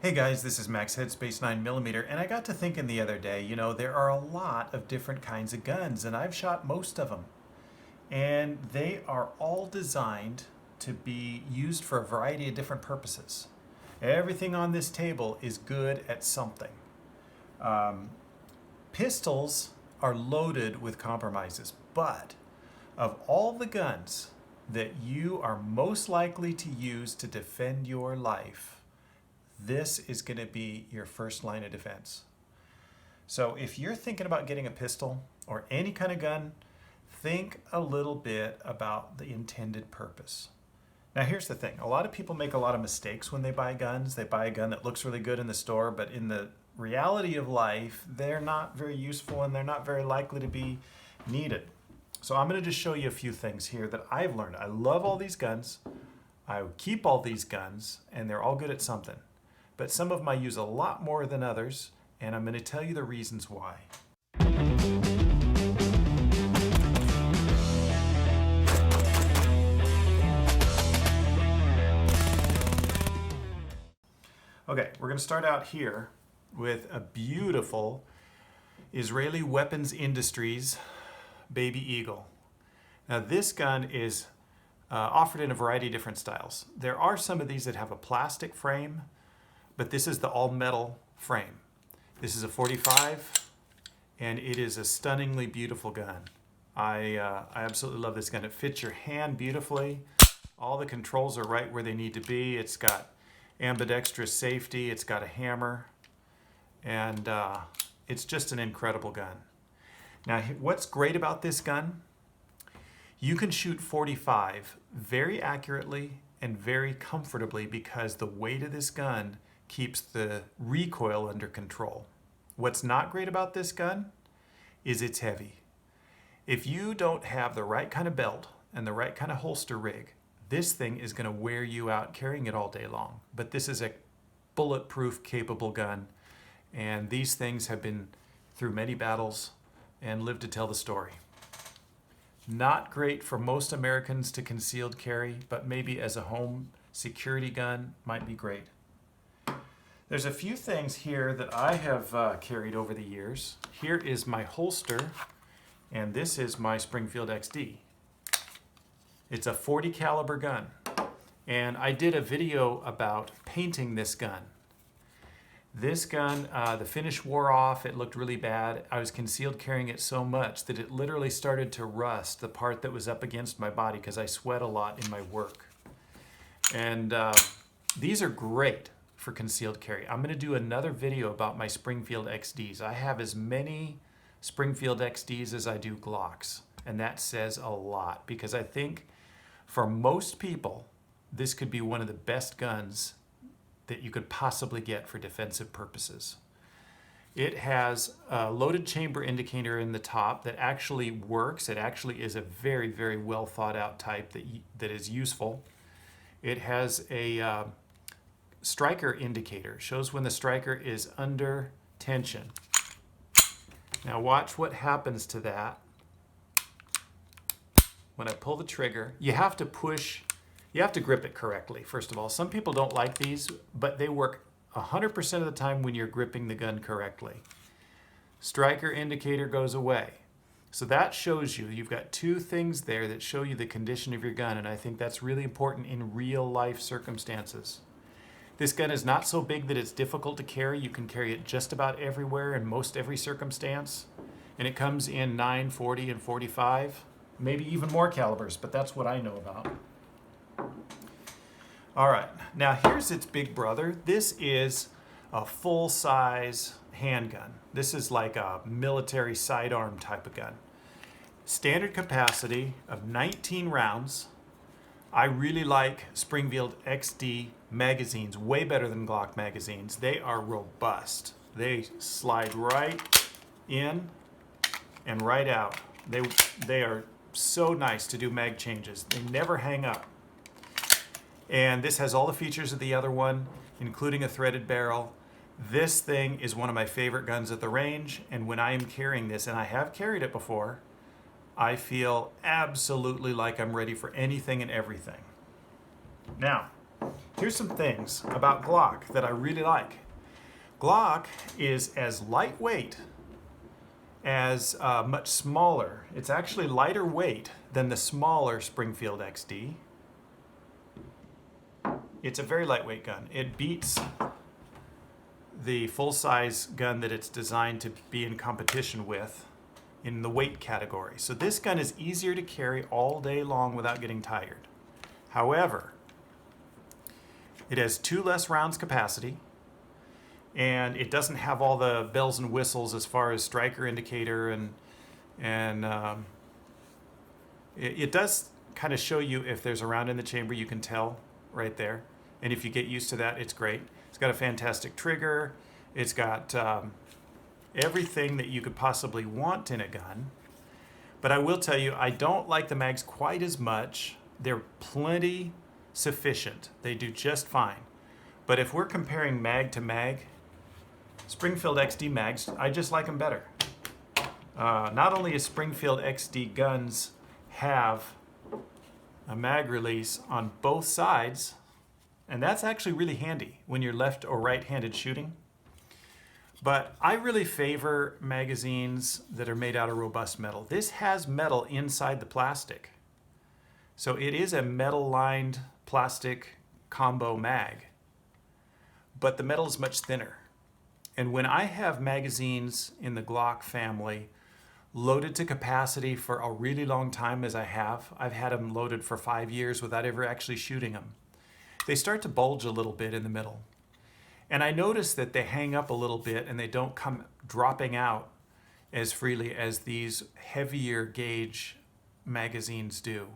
Hey guys, this is Max Headspace 9mm, and I got to thinking the other day, there are a lot of different kinds of guns, and I've shot most of them. And they are all designed to be used for a variety of different purposes. Everything on this table is good at something. Pistols are loaded with compromises, but of all the guns that you are most likely to use to defend your life, this is going to be your first line of defense. So if you're thinking about getting a pistol or any kind of gun, think a little bit about the intended purpose. Now here's the thing. A lot of people make a lot of mistakes when they buy guns. They buy a gun that looks really good in the store, but in the reality of life, they're not very useful and they're not very likely to be needed. So I'm going to just show you a few things here that I've learned. I love all these guns. I keep all these guns, and they're all good at something. But some of them I use a lot more than others, and I'm going to tell you the reasons why. Okay, we're going to start out here with a beautiful Israeli Weapons Industries Baby Eagle. Now this gun is offered in a variety of different styles. There are some of these that have a plastic frame, but this is the all-metal frame. This is a 45, and it is a stunningly beautiful gun. I absolutely love this gun. It fits your hand beautifully. All the controls are right where they need to be. It's got ambidextrous safety. It's got a hammer, and it's just an incredible gun. Now, what's great about this gun? You can shoot 45 very accurately and very comfortably because the weight of this gun keeps the recoil under control. What's not great about this gun is it's heavy. If you don't have the right kind of belt and the right kind of holster rig, this thing is going to wear you out carrying it all day long. But this is a bulletproof capable gun, and these things have been through many battles and lived to tell the story. Not great for most Americans to concealed carry, but maybe as a home security gun might be great. There's a few things here that I have carried over the years. Here is my holster, and this is my Springfield XD. It's a 40 caliber gun, and I did a video about painting this gun. This gun, the finish wore off, it looked really bad. I was concealed carrying it so much that it literally started to rust, the part that was up against my body, because I sweat a lot in my work. And these are great for concealed carry. I'm going to do another video about my Springfield XDs. I have as many Springfield XDs as I do Glocks, and that says a lot because I think for most people this could be one of the best guns that you could possibly get for defensive purposes. It has a loaded chamber indicator in the top that actually works. It actually is a very, very well thought out type that is useful. It has a striker indicator, shows when the striker is under tension. Now watch what happens to that. When I pull the trigger, you have to grip it correctly, first of all. Some people don't like these, but they work 100% of the time when you're gripping the gun correctly. Striker indicator goes away. So that shows you've got two things there that show you the condition of your gun, and I think that's really important in real life circumstances. This gun is not so big that it's difficult to carry. You can carry it just about everywhere in most every circumstance. And it comes in 9, 40, and 45, maybe even more calibers, but that's what I know about. All right, now here's its big brother. This is a full-size handgun. This is like a military sidearm type of gun. Standard capacity of 19 rounds. I really like Springfield XD magazines, way better than Glock magazines. They are robust. They slide right in and right out. They are so nice to do mag changes. They never hang up. And this has all the features of the other one, including a threaded barrel. This thing is one of my favorite guns at the range, and when I am carrying this, and I have carried it before, I feel absolutely like I'm ready for anything and everything. Now, here's some things about Glock that I really like. Glock is as lightweight as much smaller. It's actually lighter weight than the smaller Springfield XD. It's a very lightweight gun. It beats the full-size gun that it's designed to be in competition with in the weight category. So this gun is easier to carry all day long without getting tired. However, it has 2 less rounds capacity, and it doesn't have all the bells and whistles as far as striker indicator, and it does kind of show you if there's a round in the chamber. You can tell right there, and if you get used to that, it's great. It's got a fantastic trigger. It's got everything that you could possibly want in a gun. But I will tell you, I don't like the mags quite as much. They're plenty sufficient. They do just fine. But if we're comparing mag to mag, Springfield XD mags, I just like them better. Not only is Springfield XD guns have a mag release on both sides, and that's actually really handy when you're left or right-handed shooting. But I really favor magazines that are made out of robust metal. This has metal inside the plastic. So it is a metal-lined plastic combo mag, but the metal is much thinner. And when I have magazines in the Glock family loaded to capacity for a really long time, as I've had them loaded for 5 years without ever actually shooting them, they start to bulge a little bit in the middle. And I notice that they hang up a little bit and they don't come dropping out as freely as these heavier gauge magazines do.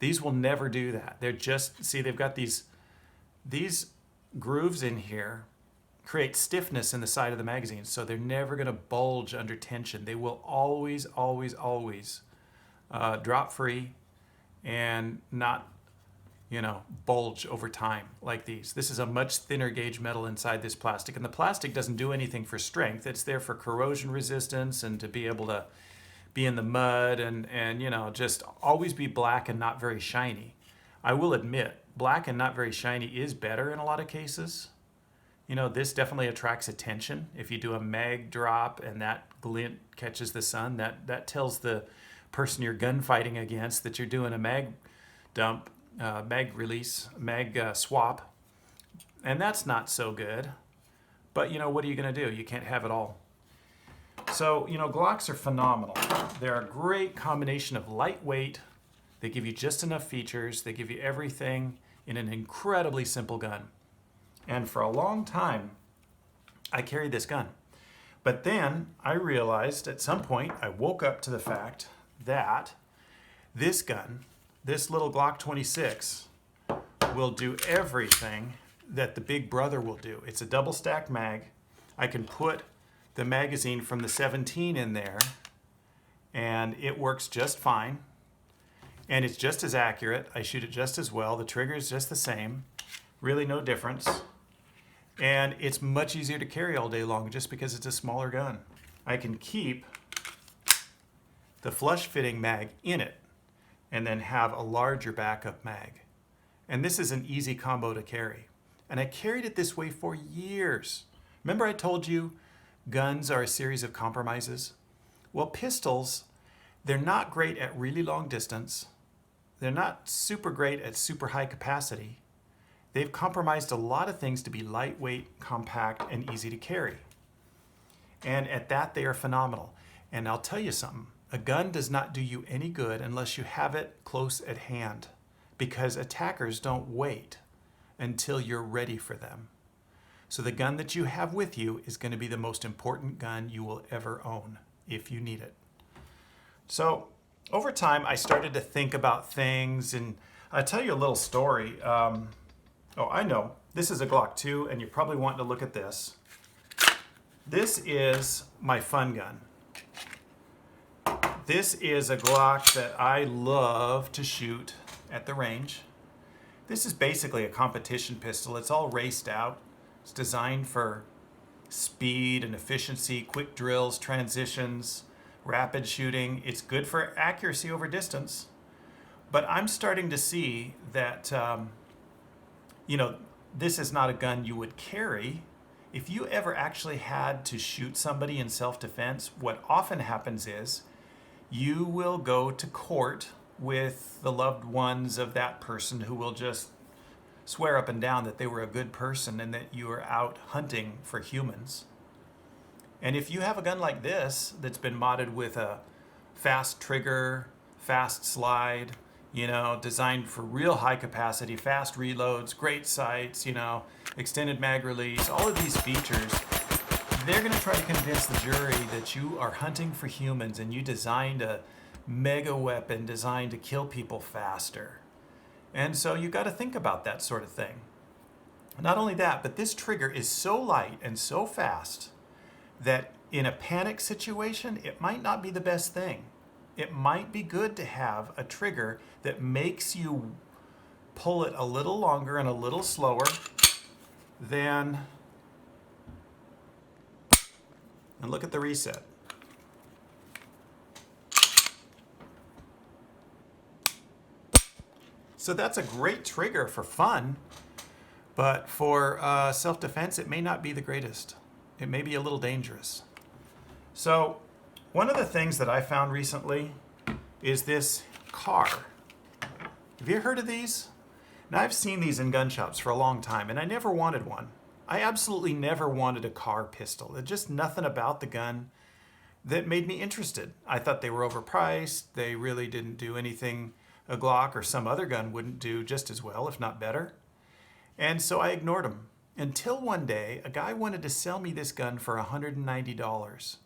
These will never do that. They're just, see, they've got these grooves in here create stiffness in the side of the magazine, so they're never going to bulge under tension. They will always, always, always drop free and not, bulge over time like these. This is a much thinner gauge metal inside this plastic, and the plastic doesn't do anything for strength. It's there for corrosion resistance and to be able to be in the mud and just always be black and not very shiny. I will admit, black and not very shiny is better in a lot of cases. This definitely attracts attention. If you do a mag drop and that glint catches the sun, that tells the person you're gunfighting against that you're doing a mag dump, mag release, mag swap, and that's not so good. But what are you going to do? You can't have it all. So Glocks are phenomenal. They're a great combination of lightweight. They give you just enough features. They give you everything in an incredibly simple gun. And for a long time, I carried this gun. But then I realized at some point, I woke up to the fact that this gun, this little Glock 26, will do everything that the big brother will do. It's a double stack mag. I can put the magazine from the 17 in there, and it works just fine. And it's just as accurate. I shoot it just as well. The trigger is just the same. Really no difference. And it's much easier to carry all day long just because it's a smaller gun. I can keep the flush fitting mag in it and then have a larger backup mag. And this is an easy combo to carry. And I carried it this way for years. Remember I told you guns are a series of compromises? Well, pistols, they're not great at really long distance. They're not super great at super high capacity. They've compromised a lot of things to be lightweight, compact, and easy to carry. And at that, they are phenomenal. And I'll tell you something, a gun does not do you any good unless you have it close at hand, because attackers don't wait until you're ready for them. So the gun that you have with you is going to be the most important gun you will ever own if you need it. So over time, I started to think about things, and I'll tell you a little story. Oh, I know. This is a Glock 2, and you're probably wanting to look at this. This is my fun gun. This is a Glock that I love to shoot at the range. This is basically a competition pistol. It's all raced out. It's designed for speed and efficiency, quick drills, transitions, rapid shooting. It's good for accuracy over distance. But I'm starting to see that you know, this is not a gun you would carry. If you ever actually had to shoot somebody in self-defense, what often happens is you will go to court with the loved ones of that person who will just swear up and down that they were a good person and that you are out hunting for humans. And if you have a gun like this that's been modded with a fast trigger, fast slide, designed for real high capacity, fast reloads, great sights, extended mag release, all of these features, they're going to try to convince the jury that you are hunting for humans and you designed a mega weapon designed to kill people faster. And so you got to think about that sort of thing. Not only that, but this trigger is so light and so fast that in a panic situation, it might not be the best thing. It might be good to have a trigger that makes you pull it a little longer and a little slower than, and look at the reset. So that's a great trigger for fun, but for self-defense, it may not be the greatest. It may be a little dangerous. So one of the things that I found recently is this Kahr. Have you heard of these? Now, I've seen these in gun shops for a long time, and I never wanted one. I absolutely never wanted a Kahr pistol. There's just nothing about the gun that made me interested. I thought they were overpriced. They really didn't do anything a Glock or some other gun wouldn't do just as well, if not better. And so I ignored them. Until one day, a guy wanted to sell me this gun for $190.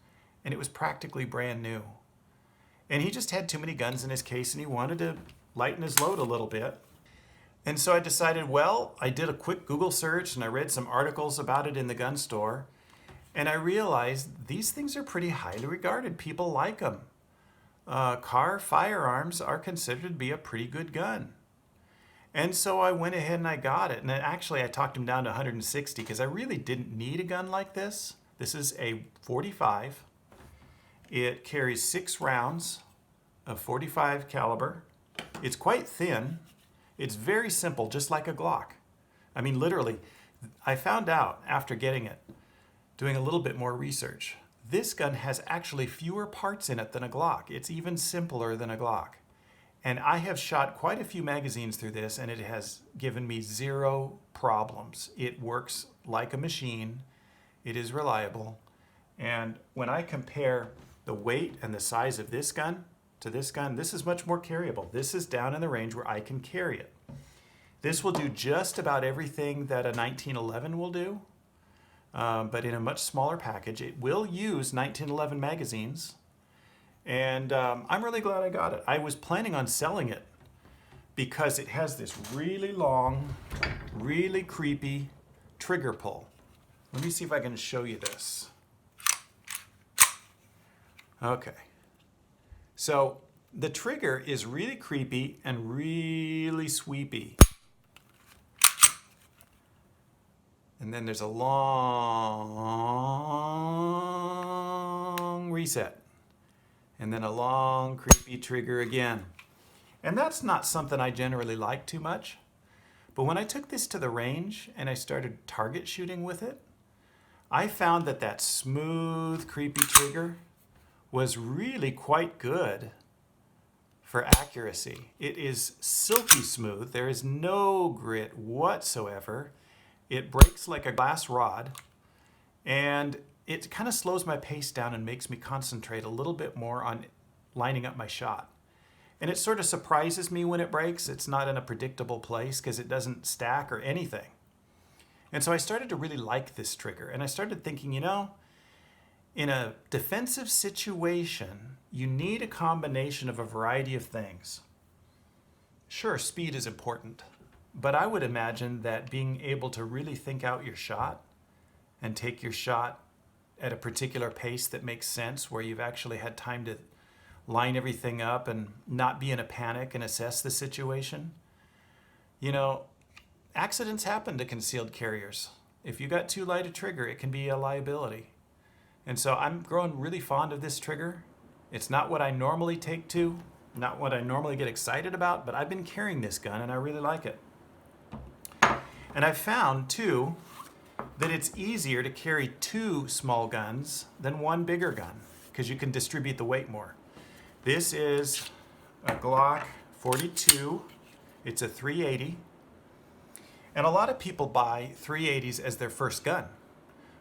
And it was practically brand new. And he just had too many guns in his case and he wanted to lighten his load a little bit. And so I decided, well, I did a quick Google search and I read some articles about it in the gun store. And I realized these things are pretty highly regarded. People like them. Kahr firearms are considered to be a pretty good gun. And so I went ahead and I got it. And actually I talked him down to 160 because I really didn't need a gun like this. This is a 45. It carries 6 rounds of 45 caliber. It's quite thin. It's very simple, just like a Glock. I mean, literally, I found out after getting it, doing a little bit more research, this gun has actually fewer parts in it than a Glock. It's even simpler than a Glock. And I have shot quite a few magazines through this, and it has given me 0 problems. It works like a machine. It is reliable. And when I compare the weight and the size of this gun to this gun, this is much more carryable. This is down in the range where I can carry it. This will do just about everything that a 1911 will do, but in a much smaller package. It will use 1911 magazines, and I'm really glad I got it. I was planning on selling it because it has this really long, really creepy trigger pull. Let me see if I can show you this. Okay. So the trigger is really creepy and really sweepy. And then there's a long reset. And then a long creepy trigger again. And that's not something I generally like too much. But when I took this to the range and I started target shooting with it, I found that that smooth, creepy trigger was really quite good for accuracy. It is silky smooth. There is no grit whatsoever. It breaks like a glass rod, and it kind of slows my pace down and makes me concentrate a little bit more on lining up my shot. And it sort of surprises me when it breaks. It's not in a predictable place because it doesn't stack or anything. And so I started to really like this trigger, and I started thinking, in a defensive situation, you need a combination of a variety of things. Sure, speed is important, but I would imagine that being able to really think out your shot and take your shot at a particular pace that makes sense, where you've actually had time to line everything up and not be in a panic and assess the situation. Accidents happen to concealed carriers. If you got too light a trigger, it can be a liability. And so I'm growing really fond of this trigger. It's not what I normally take to, not what I normally get excited about, but I've been carrying this gun and I really like it. And I've found, too, that it's easier to carry 2 small guns than 1 bigger gun because you can distribute the weight more. This is a Glock 42. It's a 380. And a lot of people buy 380s as their first gun.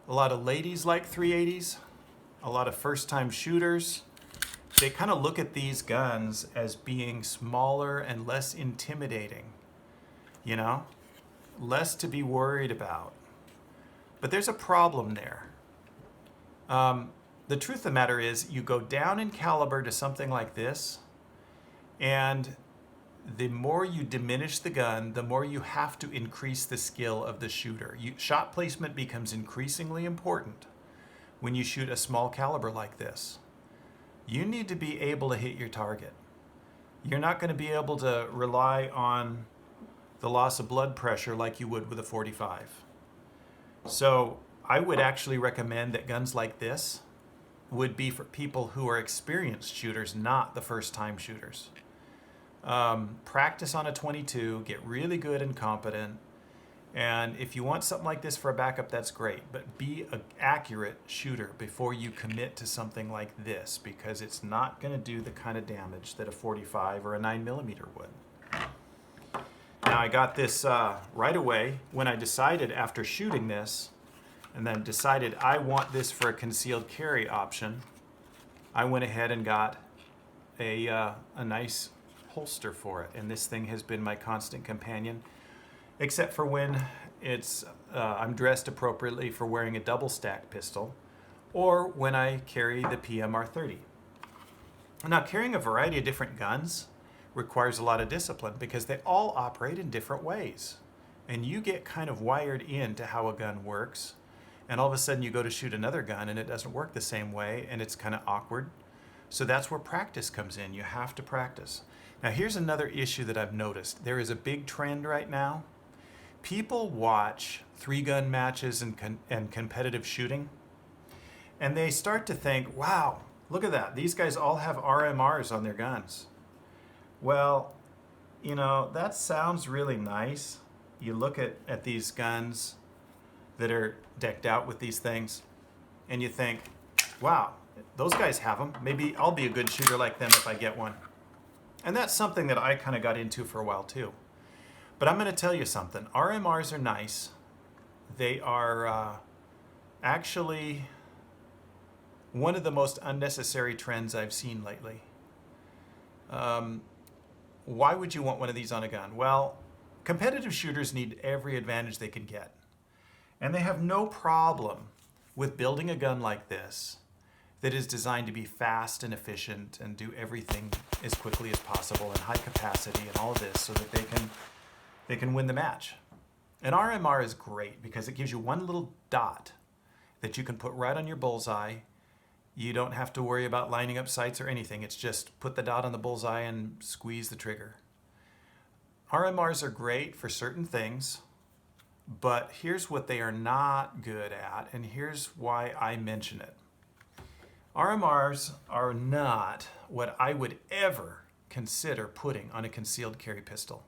A lot of ladies like 380s. A lot of first-time shooters. They kind of look at these guns as being smaller and less intimidating. You know? Less to be worried about. But there's a problem there. The truth of the matter is, you go down in caliber to something like this, and the more you diminish the gun, the more you have to increase the skill of the shooter. Shot placement becomes increasingly important when you shoot a small caliber like this. You need to be able to hit your target. You're not going to be able to rely on the loss of blood pressure like you would with a 45. So I would actually recommend that guns like this would be for people who are experienced shooters, not the first-time shooters. Practice on a 22, get really good and competent, and if you want something like this for a backup, that's great, but be an accurate shooter before you commit to something like this, because it's not going to do the kind of damage that a 45 or a 9mm would. Now, I got this right away when I decided after shooting this, and then decided I want this for a concealed carry option. I went ahead and got a nice holster for it, and this thing has been my constant companion, except for when I'm dressed appropriately for wearing a double stack pistol, or when I carry the PMR-30. Now, carrying a variety of different guns requires a lot of discipline because they all operate in different ways, and you get kind of wired into how a gun works. And all of a sudden you go to shoot another gun and it doesn't work the same way, and it's kind of awkward. So that's where practice comes in. You have to practice. Now here's another issue that I've noticed. There is a big trend right now. People watch 3-gun matches and competitive shooting, and they start to think, wow, look at that. These guys all have RMRs on their guns. Well, you know, that sounds really nice. You look at these guns that are decked out with these things, and you think, wow, those guys have them. Maybe I'll be a good shooter like them if I get one. And that's something that I kind of got into for a while too. But I'm going to tell you something. RMRs are nice. They are actually one of the most unnecessary trends I've seen lately. Why would you want one of these on a gun? Well, competitive shooters need every advantage they can get. And they have no problem with building a gun like this that is designed to be fast and efficient and do everything as quickly as possible and high capacity and all of this so that they can win the match. An RMR is great because it gives you one little dot that you can put right on your bullseye. You don't have to worry about lining up sights or anything. It's just put the dot on the bullseye and squeeze the trigger. RMRs are great for certain things. But here's what they are not good at, and here's why I mention it. RMRs are not what I would ever consider putting on a concealed carry pistol.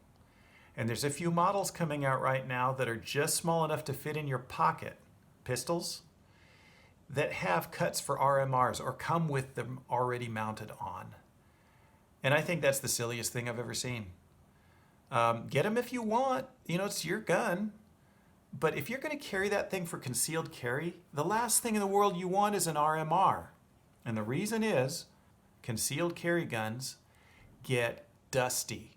And there's a few models coming out right now that are just small enough to fit in your pocket pistols that have cuts for RMRs or come with them already mounted on. And I think that's the silliest thing I've ever seen. Get them if you want. You know, it's your gun. But if you're going to carry that thing for concealed carry, the last thing in the world you want is an RMR. And the reason is concealed carry guns get dusty.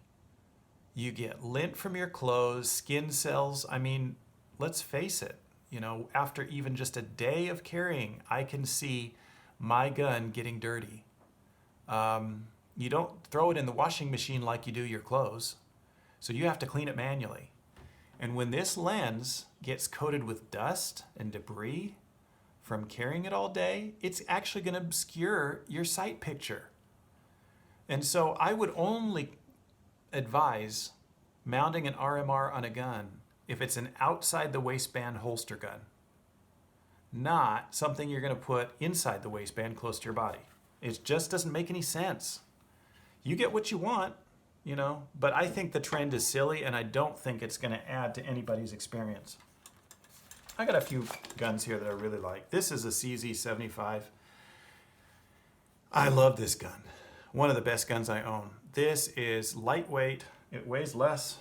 You get lint from your clothes, skin cells. I mean, let's face it, you know, after even just a day of carrying, I can see my gun getting dirty. You don't throw it in the washing machine like you do your clothes. So you have to clean it manually. And when this lens gets coated with dust and debris from carrying it all day, it's actually going to obscure your sight picture. And so I would only advise mounting an RMR on a gun if it's an outside the waistband holster gun, not something you're going to put inside the waistband close to your body. It just doesn't make any sense. You get what you want. you know, but I think the trend is silly and I don't think it's going to add to anybody's experience. I got a few guns here that I really like. This is a CZ75. I love this gun. One of the best guns I own. This is lightweight. It weighs less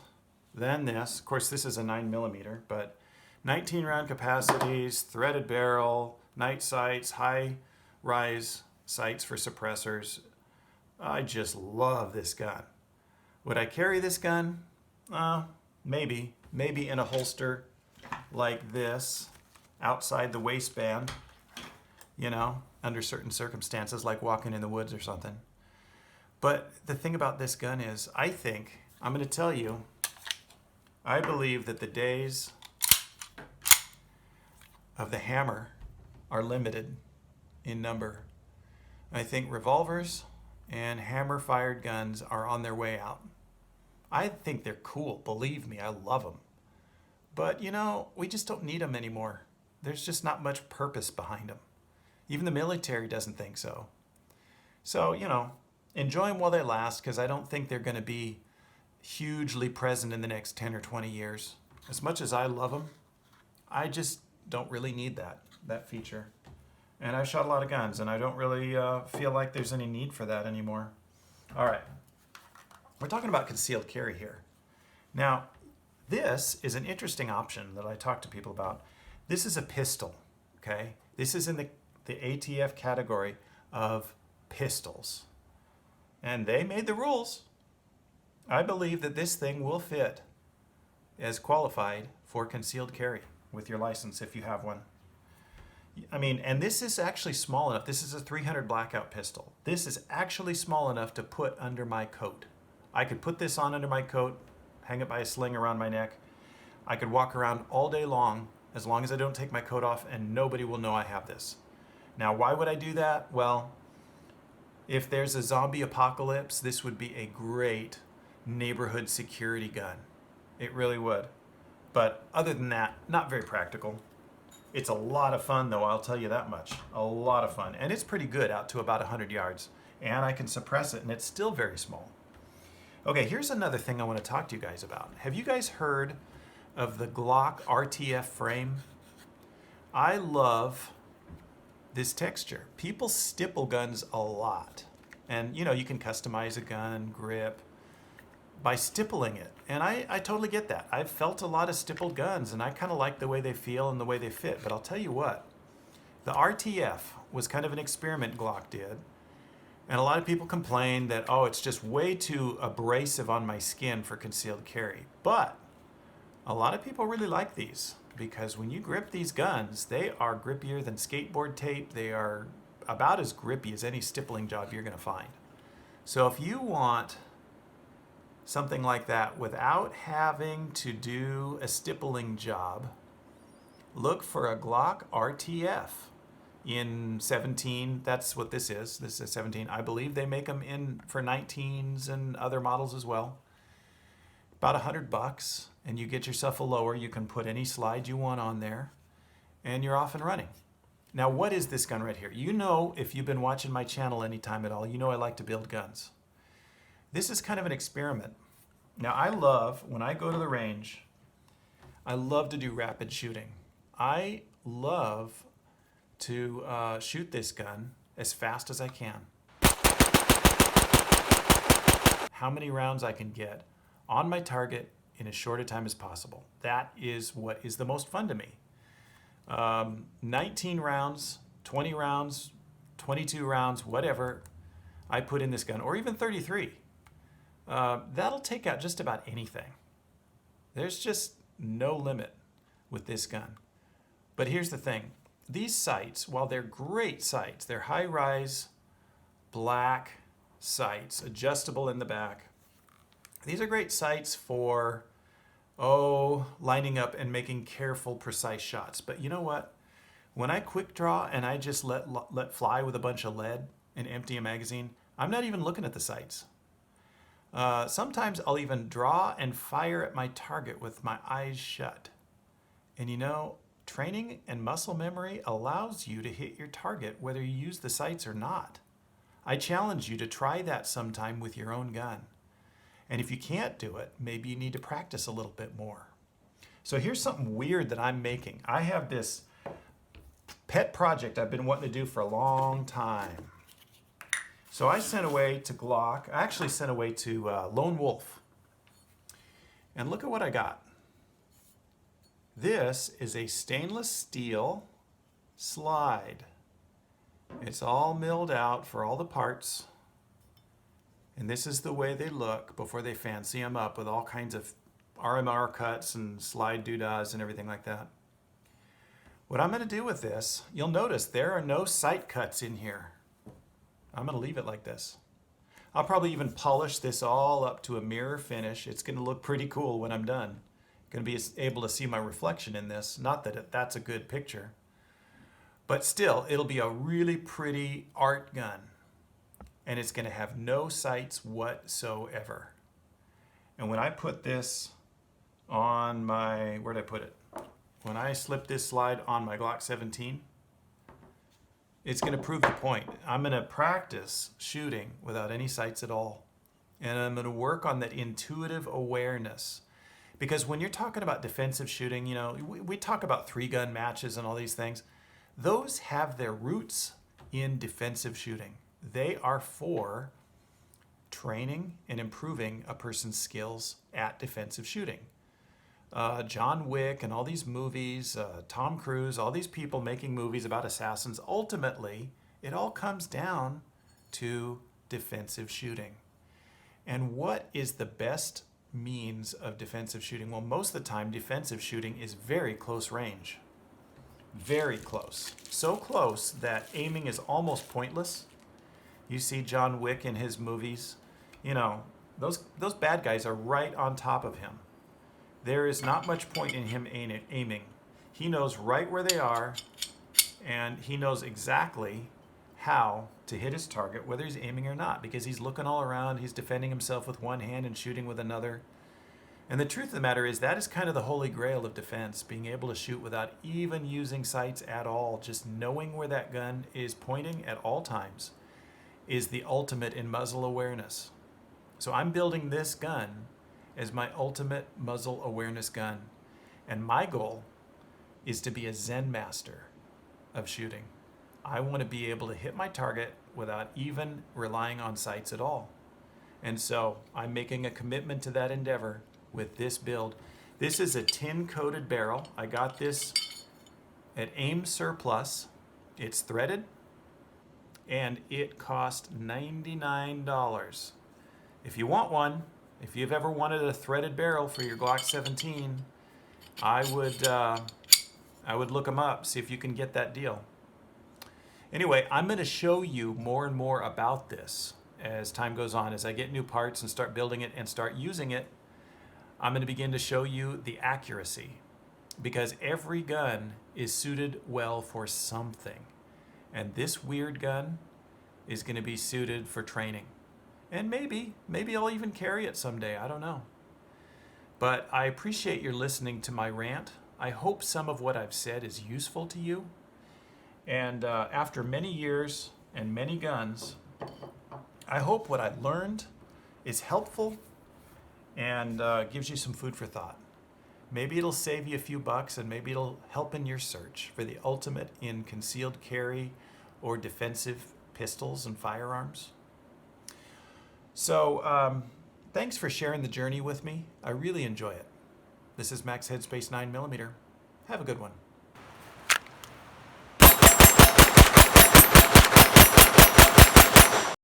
than this. Of course, this is a 9mm, but 19 round capacities, threaded barrel, night sights, high rise sights for suppressors. I just love this gun. Would I carry this gun? Maybe. Maybe in a holster like this, outside the waistband, you know, under certain circumstances, like walking in the woods or something. But the thing about this gun is, I'm going to tell you, I believe that the days of the hammer are limited in number. I think revolvers and hammer-fired guns are on their way out. I think they're cool. Believe me, I love them. But, you know, we just don't need them anymore. There's just not much purpose behind them. Even the military doesn't think so. So, you know, enjoy them while they last, because I don't think they're going to be hugely present in the next 10 or 20 years. As much as I love them, I just don't really need that feature. And I've shot a lot of guns, and I don't really feel like there's any need for that anymore. All right. We're talking about concealed carry here. Now, this is an interesting option that I talk to people about. This is a pistol, okay? This is in the ATF category of pistols. And they made the rules. I believe that this thing will fit as qualified for concealed carry with your license if you have one. I mean, and this is actually small enough. This is a 300 blackout pistol. This is actually small enough to put under my coat. I could put this on under my coat, hang it by a sling around my neck. I could walk around all day long as I don't take my coat off, and nobody will know I have this. Now, why would I do that? Well, if there's a zombie apocalypse, this would be a great neighborhood security gun. It really would. But other than that, not very practical. It's a lot of fun, though, I'll tell you that much. A lot of fun. And it's pretty good out to about 100 yards. And I can suppress it, and it's still very small. Okay, here's another thing I want to talk to you guys about. Have you guys heard of the Glock RTF frame? I love this texture. People stipple guns a lot. And, you know, you can customize a gun, grip, by stippling it. And I totally get that. I've felt a lot of stippled guns, and I kind of like the way they feel and the way they fit. But I'll tell you what, the RTF was kind of an experiment Glock did. And a lot of people complained that, oh, it's just way too abrasive on my skin for concealed carry. But a lot of people really like these, because when you grip these guns, they are grippier than skateboard tape. They are about as grippy as any stippling job you're going to find. So if you want something like that without having to do a stippling job, look for a Glock RTF in 17. That's what this is. This is 17. I believe they make them in for 19s and other models as well. About $100, and you get yourself a lower. You can put any slide you want on there, and you're off and running. Now, what is this gun right here? You know, if you've been watching my channel any time at all, you know I like to build guns. This is kind of an experiment. Now, I love, when I go to the range, I love to do rapid shooting. I love to shoot this gun as fast as I can. How many rounds I can get on my target in as short a time as possible. That is what is the most fun to me. 19 rounds, 20 rounds, 22 rounds, whatever I put in this gun, or even 33. That'll take out just about anything. There's just no limit with this gun. But here's the thing. These sights, while they're great sights, they're high-rise, black sights, adjustable in the back. These are great sights for, lining up and making careful, precise shots. But you know what? When I quick draw and I just let fly with a bunch of lead and empty a magazine, I'm not even looking at the sights. Sometimes I'll even draw and fire at my target with my eyes shut. And you know, training and muscle memory allows you to hit your target whether you use the sights or not. I challenge you to try that sometime with your own gun. And if you can't do it, maybe you need to practice a little bit more. So here's something weird that I'm making. I have this pet project I've been wanting to do for a long time. So I sent away to Glock. I actually sent away to Lone Wolf. And look at what I got. This is a stainless steel slide. It's all milled out for all the parts. And this is the way they look before they fancy them up with all kinds of RMR cuts and slide doodahs and everything like that. What I'm going to do with this, you'll notice there are no sight cuts in here. I'm going to leave it like this. I'll probably even polish this all up to a mirror finish. It's going to look pretty cool when I'm done. Going to be able to see my reflection in this. Not that that's a good picture. But still, it'll be a really pretty art gun. And it's going to have no sights whatsoever. And when I put this on my, where'd I put it? When I slip this slide on my Glock 17, it's going to prove the point. I'm going to practice shooting without any sights at all. And I'm going to work on that intuitive awareness. Because when you're talking about defensive shooting, you know, we talk about 3-gun matches and all these things. Those have their roots in defensive shooting. They are for training and improving a person's skills at defensive shooting. John Wick and all these movies, Tom Cruise, all these people making movies about assassins, ultimately, it all comes down to defensive shooting. And what is the best means of defensive shooting? Well, most of the time, defensive shooting is very close range. Very close. So close that aiming is almost pointless. You see John Wick in his movies, you know, those bad guys are right on top of him. There is not much point in him aiming. He knows right where they are, and he knows exactly how to hit his target, whether he's aiming or not, because he's looking all around, he's defending himself with one hand and shooting with another. And the truth of the matter is that is kind of the holy grail of defense, being able to shoot without even using sights at all. Just knowing where that gun is pointing at all times is the ultimate in muzzle awareness. So I'm building this gun as my ultimate muzzle awareness gun. And my goal is to be a Zen master of shooting. I want to be able to hit my target without even relying on sights at all. And so I'm making a commitment to that endeavor with this build. This is a tin-coated barrel. I got this at Aim Surplus. It's threaded, and it cost $99. If you want one, if you've ever wanted a threaded barrel for your Glock 17, I would look them up, see if you can get that deal. Anyway, I'm going to show you more and more about this as time goes on. As I get new parts and start building it and start using it, I'm going to begin to show you the accuracy, because every gun is suited well for something. And this weird gun is going to be suited for training. And maybe I'll even carry it someday. I don't know. But I appreciate your listening to my rant. I hope some of what I've said is useful to you. And after many years and many guns, I hope what I learned is helpful and gives you some food for thought. Maybe it'll save you a few bucks, and maybe it'll help in your search for the ultimate in concealed carry or defensive pistols and firearms. So thanks for sharing the journey with me. I really enjoy it. This is Max Headspace 9mm. Have a good one.